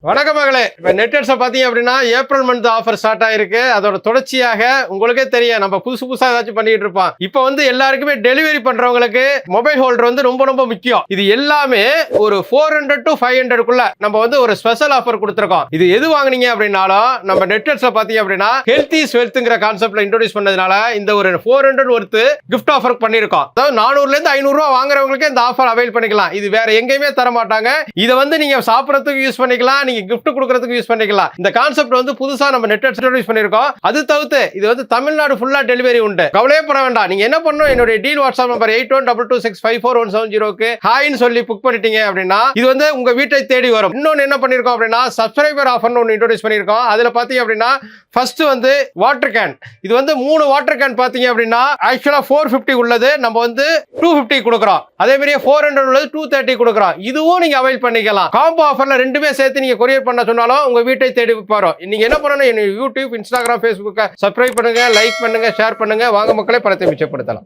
வணக்கம் மகளே. இப்போ நெட்வெட்ஸை பார்த்தீங்க அப்படின்னா ஏப்ரல் மந்த் ஆஃபர் ஸ்டார்ட் ஆயிருக்கு. அதோட தொடர்ச்சியாக உங்களுக்கே தெரியும், நம்ம புதுசாக ஏதாச்சும் பண்ணிட்டு இருப்போம். இப்போ வந்து எல்லாருக்குமே டெலிவரி பண்றவங்களுக்கு மொபைல் ஹோல்டர் வந்து ரொம்ப ரொம்ப முக்கியம். இது எல்லாமே ஒரு 400 to 500 நம்ம வந்து ஒரு ஸ்பெஷல் ஆஃபர் கொடுத்துருக்கோம். இது எது வாங்குனீங்க அப்படின்னாலும் நம்ம நெட்வெட்ஸை பார்த்தீங்க அப்படின்னா ஹெல்த் இஸ் வெல்த்ங்கிற கான்செப்ட்ல இன்ட்ரோடியூஸ் பண்ணதுனால இந்த ஒரு 400 ஒர்த்து கிஃப்ட் ஆஃபர் பண்ணிருக்கோம். அதாவது 400 இருந்து 500 ரூபா வாங்குறவங்களுக்கு இந்த ஆஃபர் அவைல் பண்ணிக்கலாம். இது வேற எங்கேயுமே தர மாட்டாங்க. இதை வந்து நீங்க சாப்பிடறதுக்கு யூஸ் பண்ணிக்கலாம், நீங்க கிஃப்ட் கொடுக்கிறதுக்கு யூஸ் பண்ணிக்கலாம். இந்த கான்செப்ட் வந்து புதுசா நம்ம நெட்வெட்ஸ் இன்ட்ரோடியூஸ் பண்ணிருக்கோம். அது தவிர்த்து இது வந்து தமிழ்நாடு ஃபுல்லா டெலிவரி உண்டு. கவலையே பட வேண்டாம். நீங்க என்ன பண்ணணும், என்னுடைய டீல் வாட்ஸ்அப் நம்பர் 8122654170 ஹாய்னு சொல்லி புக் பண்ணிட்டீங்க அப்படின்னா இது வந்து உங்க வீட்டை தேடி வரும். இன்னொன்னு என்ன பண்ணிருக்கோம் அப்படின்னா சப்ஸ்கிரைபர் ஆஃபர்னு ஒன்னு இன்ட்ரோடியூஸ் பண்ணிருக்கோம். அதுல பாத்தீங்க அப்படின்னா ஃபர்ஸ்ட் வந்து வாட்டர் கேன். இது வந்து 3 வாட்டர் கேன் பாத்தீங்க அப்படின்னா ஆக்சுவலா 450 உள்ளது நம்ம வந்து 250 கொடுக்குறோம். அதே மாதிரி 400 உள்ளது 230 கொடுக்குறோம். இதுவும் நீங்க அவைல் பண்ணிக்கலாம். காம்போ ஆஃபர்ல ரெண்டுமே சேர்த்து நீங்க கொரியர் பண்ண சொன்னாலும் உங்க வீட்டை தேடி வரும். நீங்க என்ன பண்ணணும், யூடியூப், இன்ஸ்டாகிராம், ஃபேஸ்புக்கை சப்ஸ்கிரைப் பண்ணுங்க, லைக் பண்ணுங்க, ஷேர் பண்ணுங்க. வாங்க மக்களே, பணத்தை மிச்சப்படுத்தலாம்.